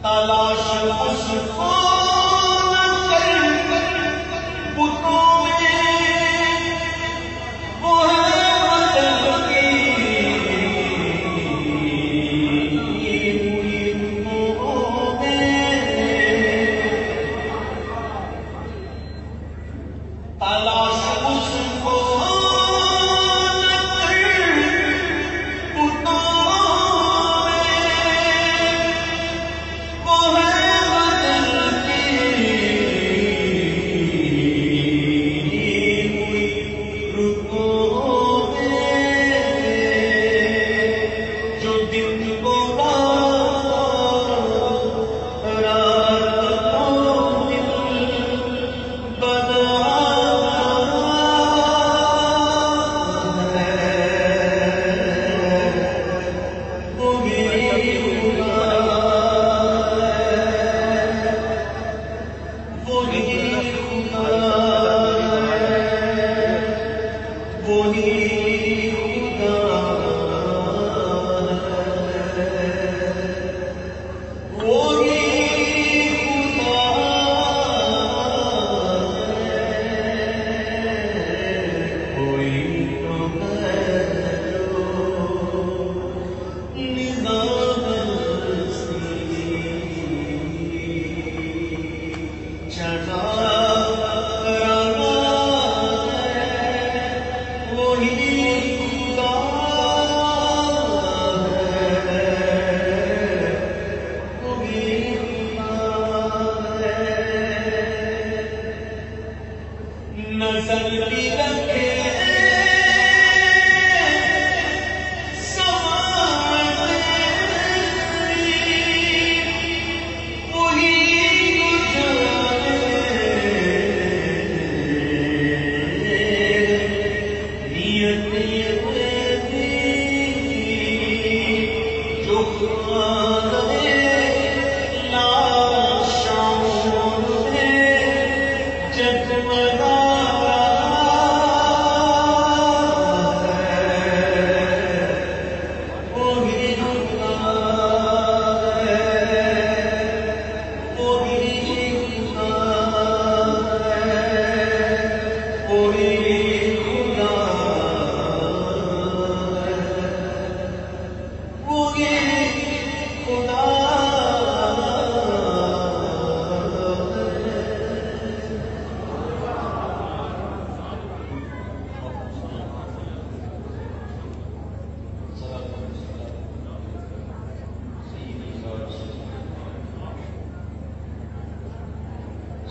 تلاش اس کو نہ کر بتوں میں، وہ ہے بدل کی ہوئی بتوں میں، تلاش اس کو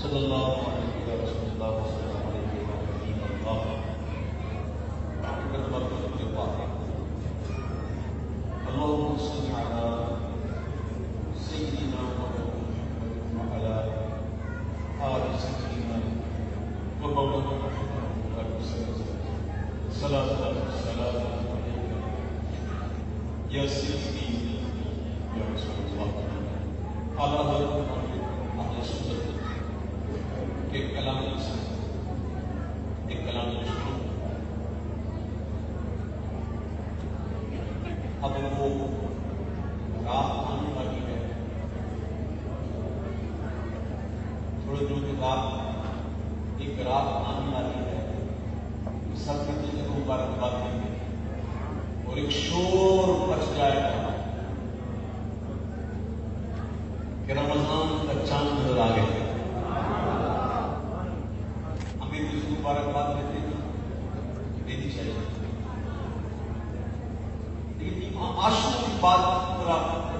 صلی اللہ علیہ رسول اللہ صلی اللہ علیہ اللهم صل على سيدنا محمد وعلى آل سيدنا ومولانا محمد صلاة والسلام عليك يا سيدي يا رسول الله على أهل سنة ایک کلام اب وہ رات آنے والی ہے، تھوڑے دنوں کے بعد ایک رات آنے والی ہے، سب کے دل کو مبارکباد دیں گے اور ایک شور مچ جائے گا کہ رمضان کا چاند نظر آ گیا۔ مبارکباد دیتے ہیں، دینی چاہیے، لیکن عاشقوں کی بات پورا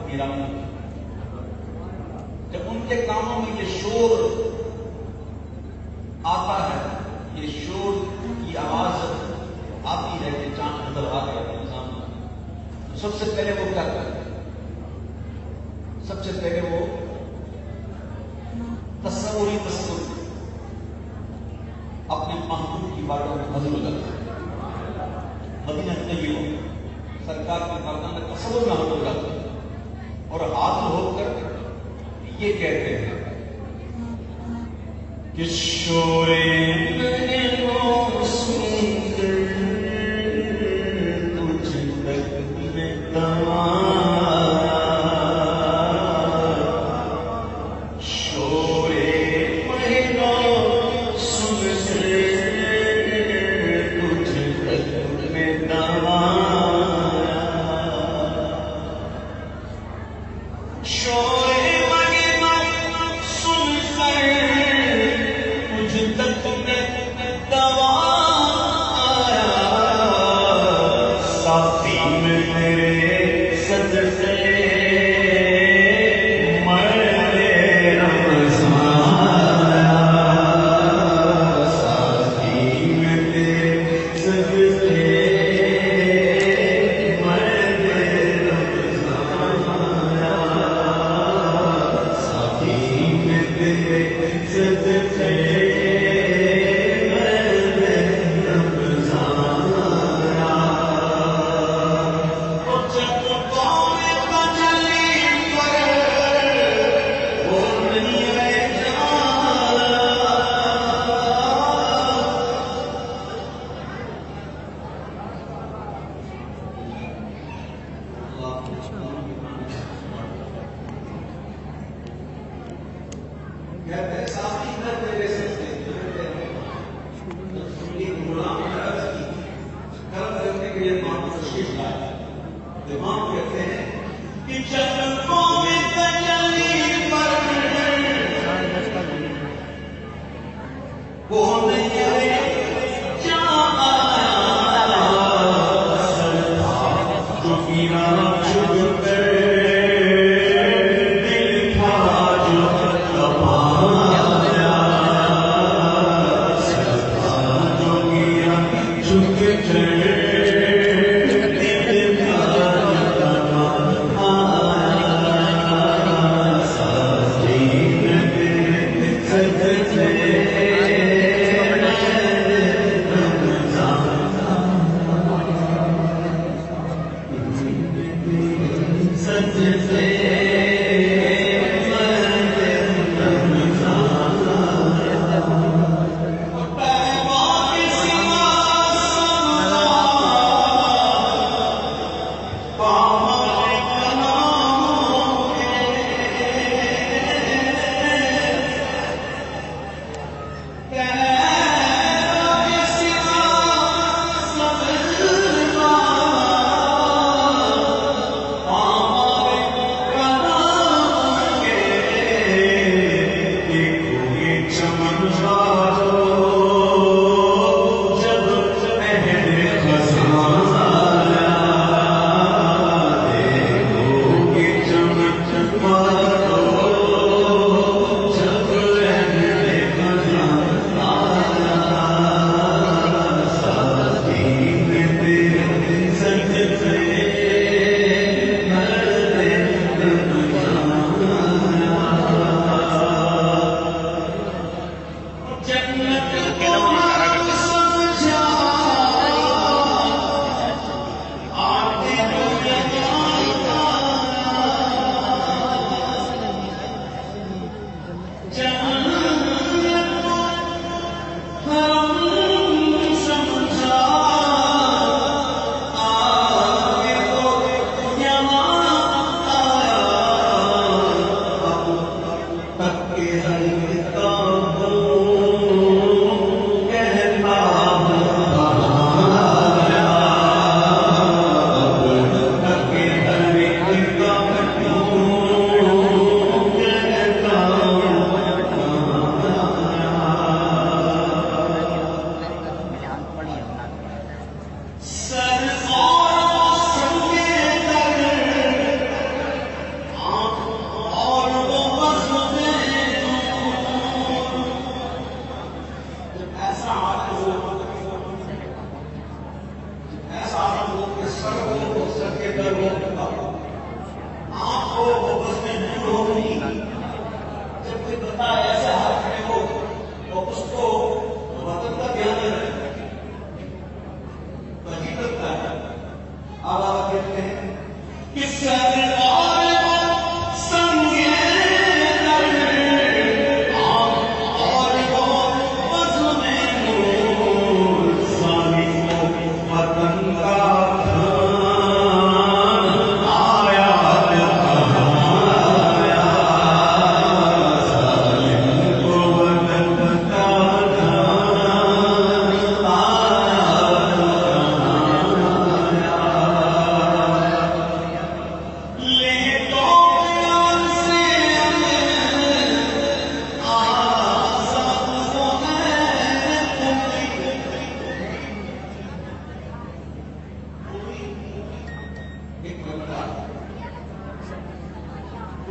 میرا نہیں۔ جب ان کے کاموں میں یہ شور آتا ہے، یہ شور کی آواز آتی ہے کہ چاند نظر آ گیا انسان، تو سب سے پہلے وہ کیا کرتے ہیں؟ سب سے پہلے وہ تصور اپنے محبوب کی باتوں میں حاضر ہو جاتا ہے۔ مدینہ طیبہ سرکار کے مردان میں تصور میں حاضر ہو جاتا ہے اور حاضر ہو کر یہ کہتے ہیں کہ شورے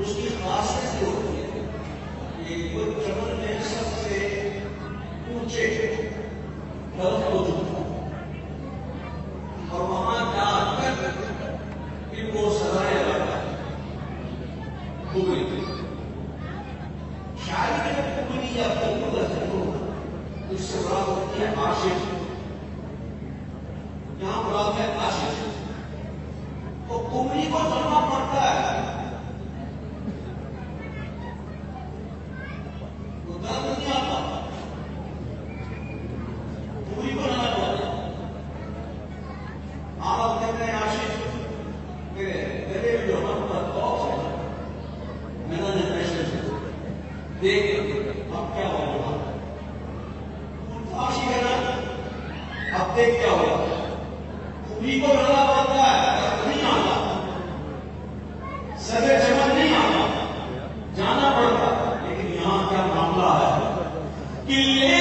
اس کی خاصیت یہ ہوتی ہے کہ وہ جبل میں سب سے اونچے درخت ہو چکا اور وہاں جا کر ان کو سجایا جاتا ہے کبری شاید کبری یا اس سے مراد ہوتی ہے عاشق یہاں مراد ہے عاشق تو کبری کو چلنا پڑتا ہے وہ درد نہیں آتا کبری کو جانا پڑتا ہے آپ کہتے ہیں عاشق میرے جو ہم پر باکس ہے میں نے پیشن سے دیکھ اب کیا ہوگا عاشق ہے نا اب دیکھ کیا ہوگا کبری کو جانا پڑتا ہے نہیں آتا سدے جمع نہیں آتا جانا پڑتا لیکن یہاں کیا معاملہ ہے کہ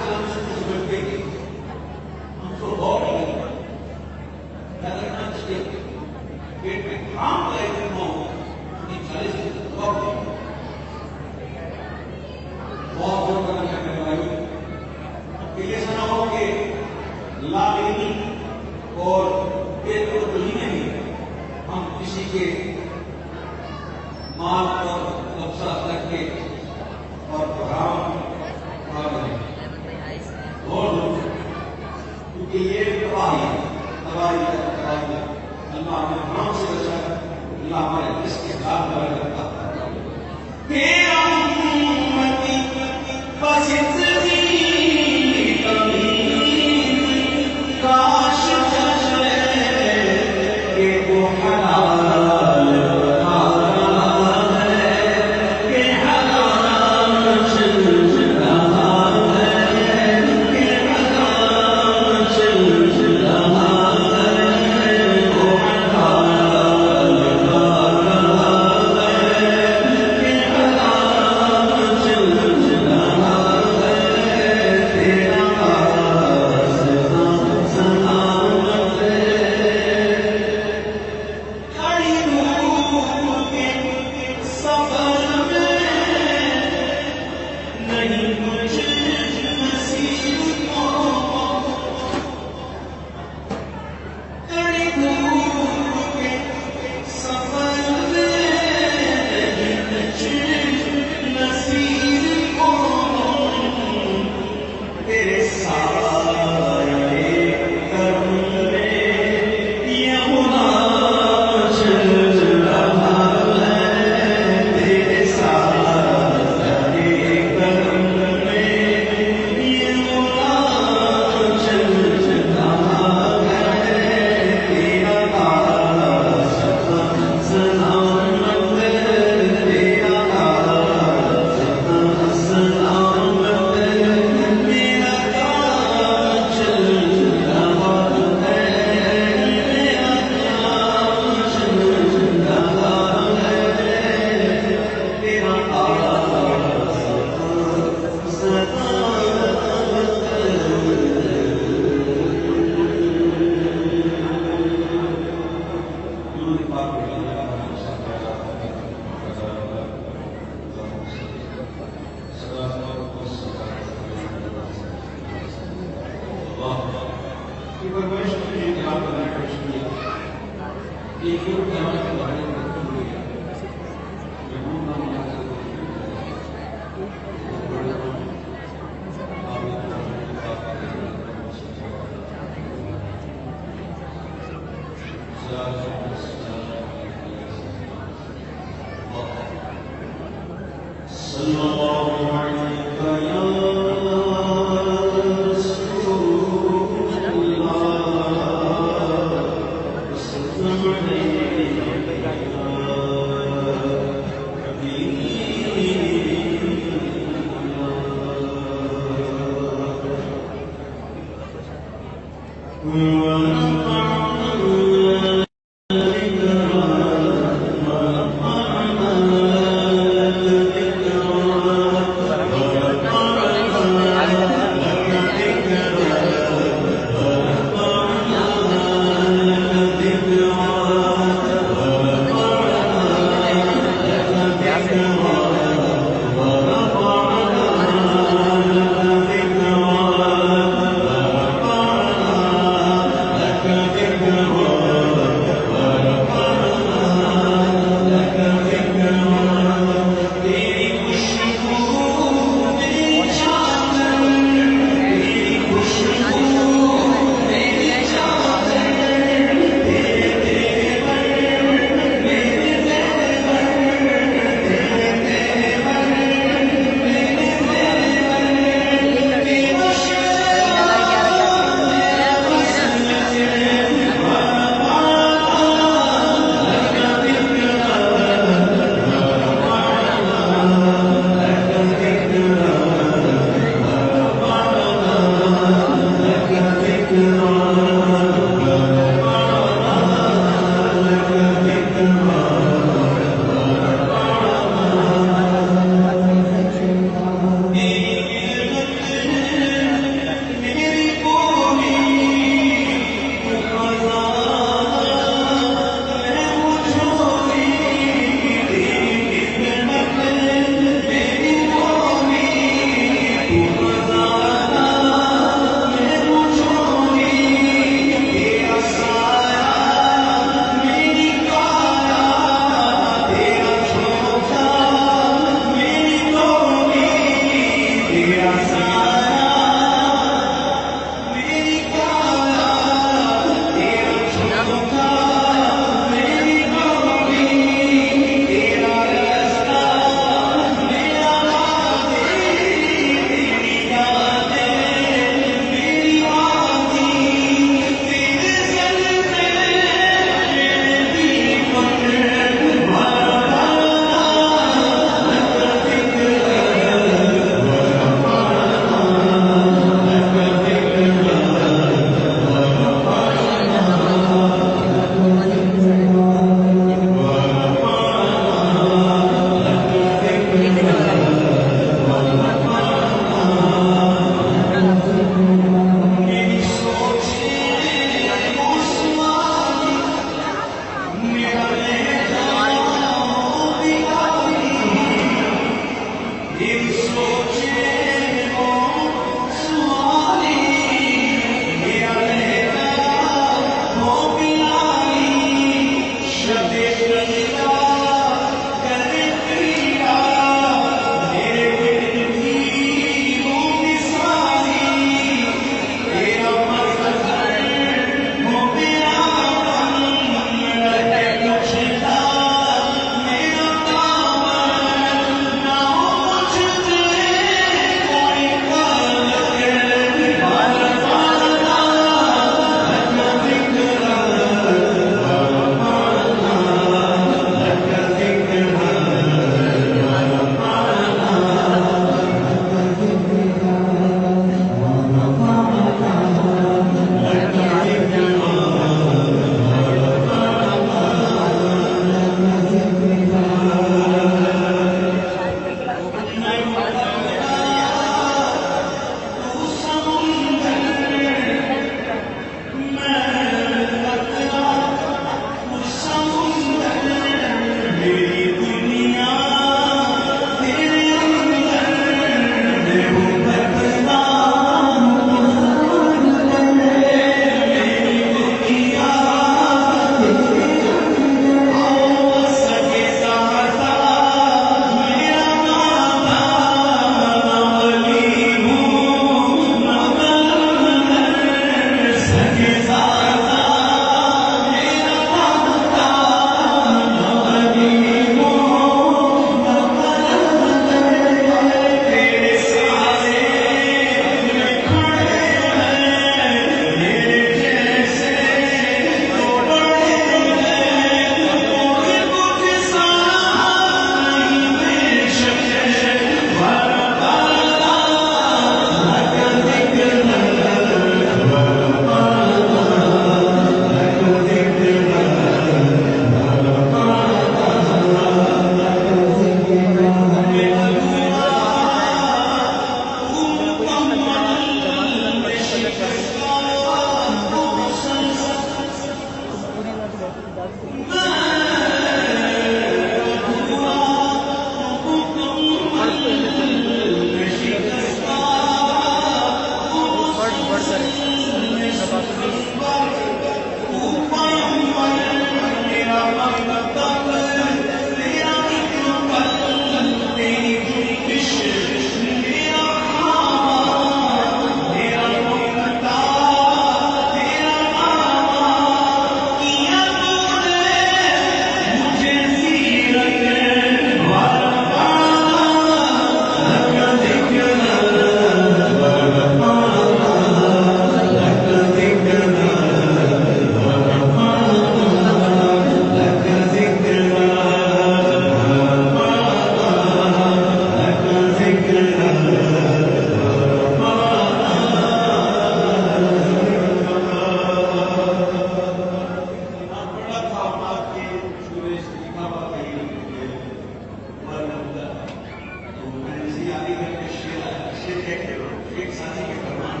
ایک ساتھی کے فرمان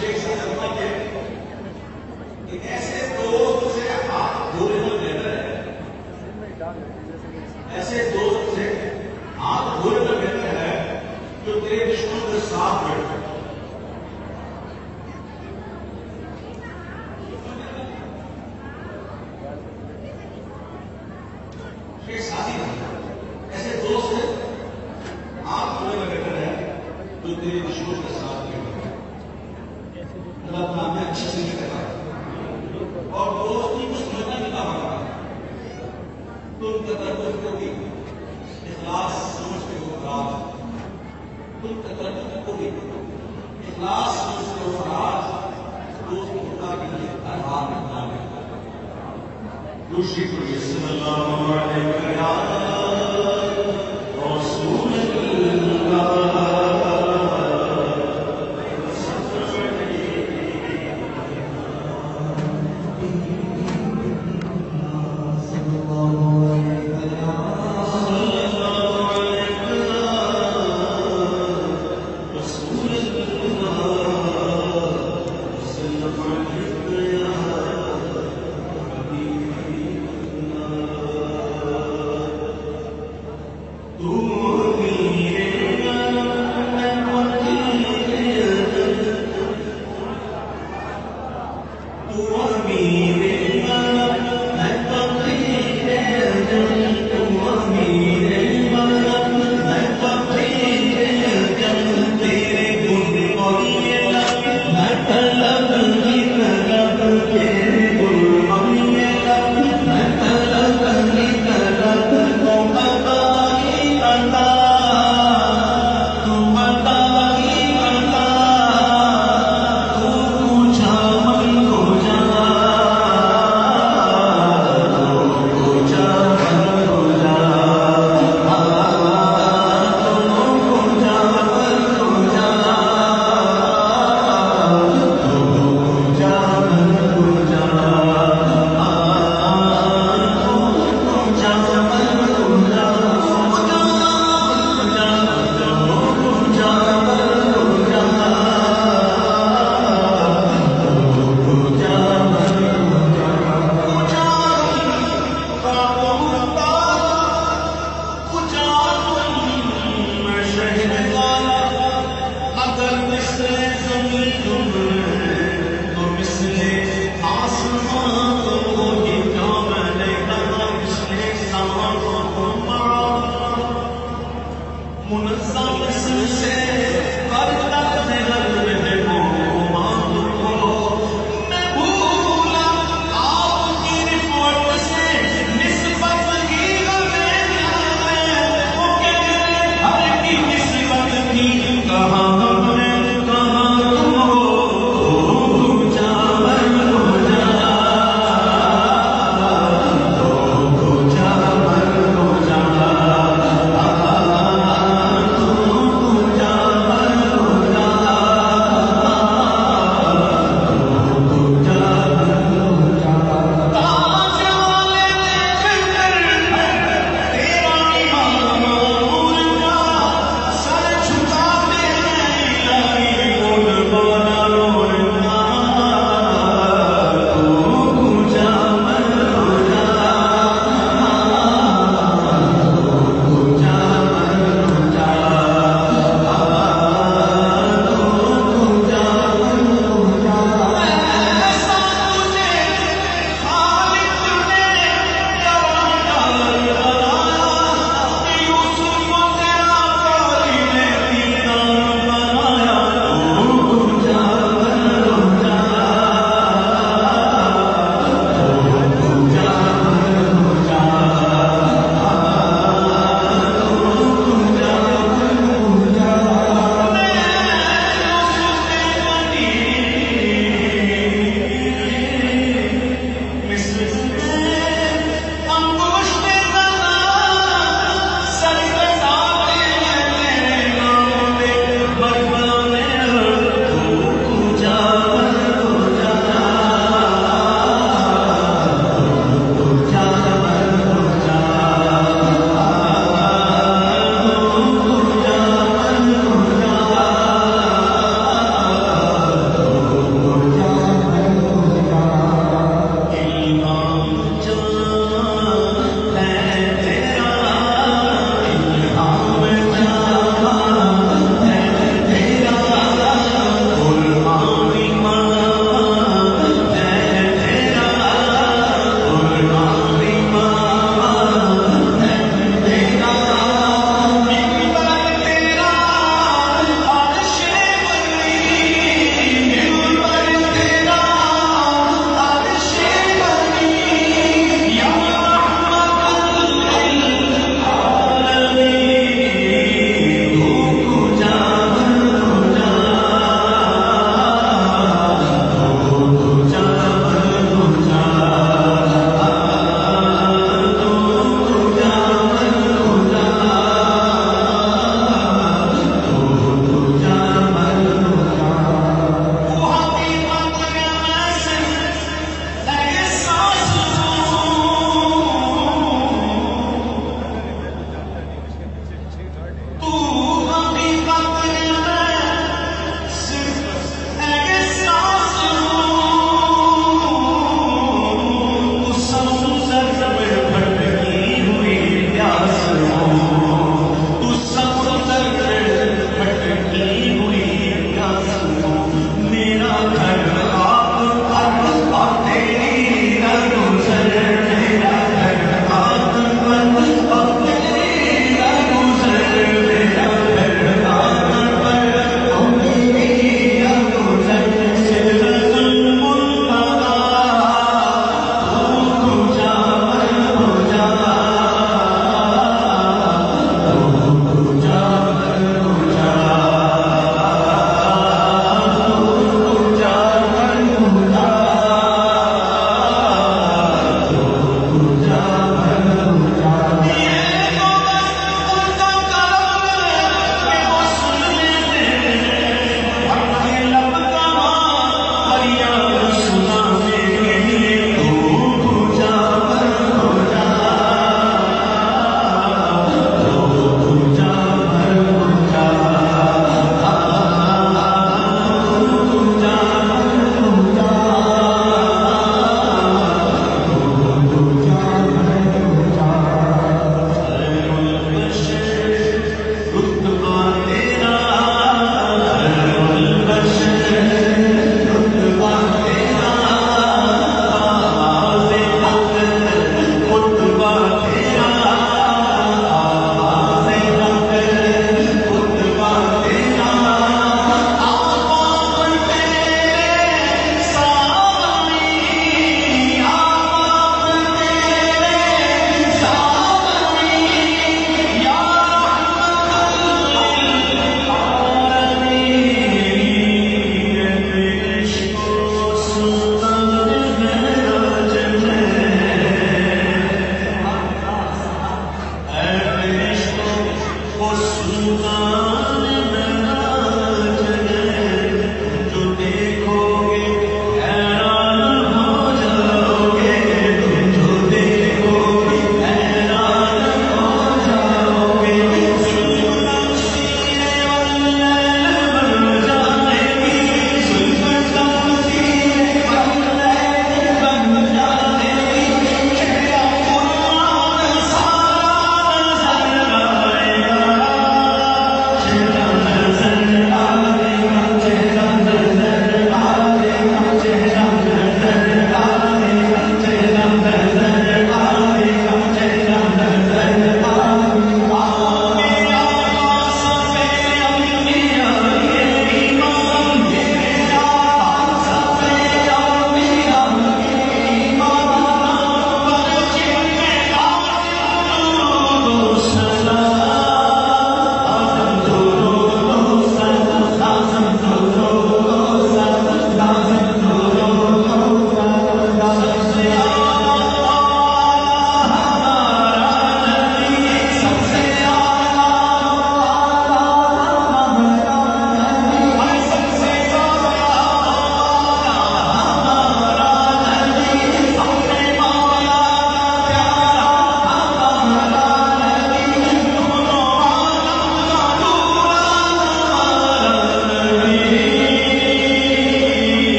شیخ صاحب کہ ایسے دوست سے ہاتھ دھو لینا بہتر ہے، ایسے دوست سے ہاتھ دھو لینا بہتر ہے جو تیرے دشمن کے ساتھ بیٹھے. ایسے دوست سے ہاتھ دھونے میں بہتر ہے جو تیرے دشمن کے ساتھ بیٹھے. اللہ تعالیٰ ہمیں اچھی سے کرتا ہے اور دوستی کو سمجھنا بھی کہا رہا ہے. تم کثرت کو بھی اخلاص سمجھتے ہو فراز، تم کثرت کو بھی اخلاص سمجھتے ہو فراز، دوست خدا کے لیے ہر حال میں بنا لے. دوسری کو یہ صلی اللہ علیہ رسول اللہ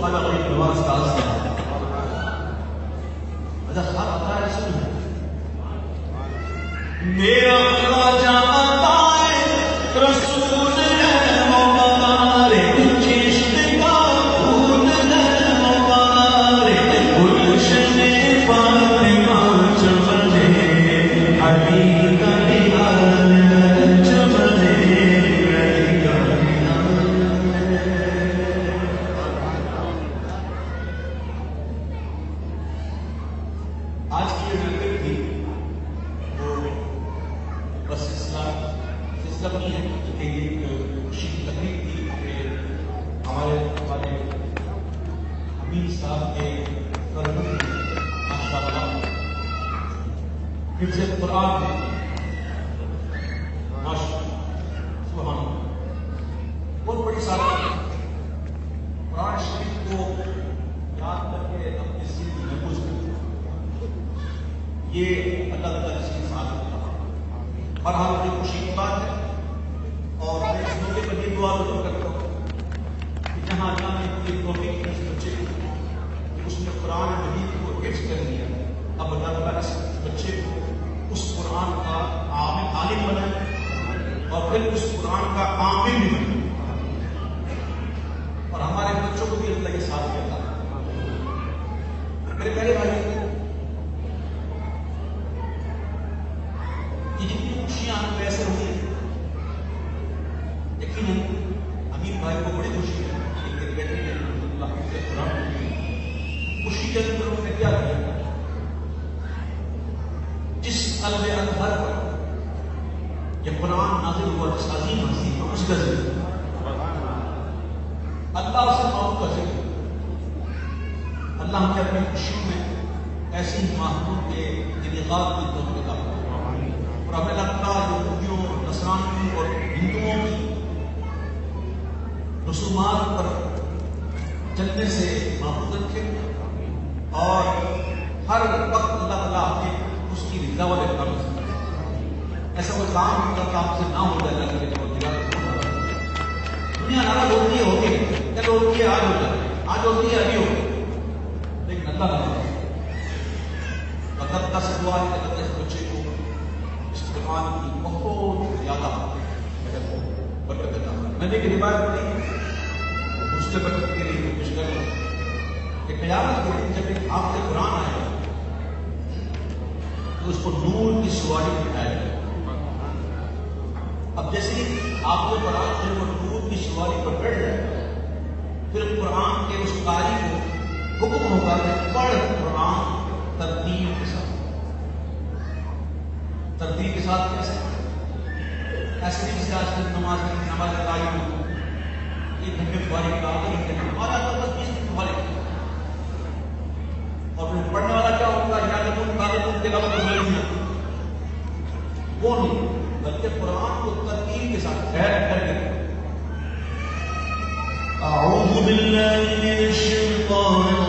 خالہ غریب نواز کا آستانہ ادا خواہ رسول ہے میرا خواجہ عطائے رسول ہے مبارک چشت کا پھول ہے مبارک گلشن فاطمہ چمن علی کا نہال چمن علی کا نہال. آج کی جو محفل تھی وہ بس سلسلہ نہیں ہے کہ ایک خوشی کی تقریب تھی کہ ہمارے امین صاحب کے فرزند ماشاء اللہ حفظ قرآن میں ماشاء سبحان اللہ بہت بڑی سعادت ہے. قرآن شریف کو یاد کر کے اپنے سینے میں محفوظ کرتے یہ اللہ تعالیٰ کی سعادت کا اور ہم بڑی خوشی کی بات ہے. اور میں اس موقع پر یہ دعا ضرور کرتا ہوں کہ جہاں اللہ نے یہ توفیق کی اس بچے کو کہ اس نے قرآن مجید کو حفظ کر لیا اب اللہ تعالیٰ اس بچے کو اس قرآن کا عالم بنائے اور پھر اس قرآن کا عامل بھی بنائے اور ہمارے بچوں کو بھی اللہ کے ساتھ دیتا ہے. میرے پہلے بھائی یہ جتنی خوشیاں ہمیں ویسے ہوئی ہیں یقیناً امیر بھائی کو بڑی خوشی ہے کہ میرے بیٹے نے اللہ کے قرآن خوشی کے اندر انہوں نے کیا کیا جس قلب اطہر پر یہ قرآن نازل ہوا جس عظیم حسین پر اس کا ذکر اللہ سے موت کا ذکر اللہ کے اپنی خوشیوں میں ایسی محبوب کے انعقاد کی توفیق عطا اور ہمیں لگتا ہے یہودیوں نصرانیوں اور ہندوؤں کی رسومات پر چلنے سے محفوظ رکھے اور ہر وقت اللہ تعالیٰ آپ کے اس کی رضا والے کام سے ایسا کوئی کام کام سے نہ ہو جائے اللہ کے دنیا ناراض ہوتی ہے ہوگی کل ہوتی ہے آج ہو جائے آج ہوتی ہے ابھی ہوگی لیکن اللہ تعالیٰ اللہ سے دعا ہے کہ اس بچے کو اس قرآن کی بہت زیادہ برکت عطا فرمائے. میں نے ایک روایت پڑھی اس سے برکت کے لیے پیش کر رہا ہوں کہ قیامت کے دن جب ایک آپ سے قرآن آئے گا تو اس کو نور کی سواری بٹھائے گا. اب جیسے ہی آپ کو قرآن جو وہ نور کی سواری پر بیٹھ جائے گا پھر قرآن کے اس قاری کو حکم ہوگا کہ پڑھ قرآن ترتیب کے ساتھ. ترتیب کے ساتھ کیسے ایسے نہیں جسے آج کل نماز لگائی ہو ایک گھنٹے فارغ کا ہمارا تو بس 20 منٹ فارغ اور پھر پڑھنے والا کیا ہوگا یا کے علاوہ وہ نہیں بلکہ قرآن کو ترتیب کے ساتھ ٹھہر کر کے اعوذ باللہ من الشیطان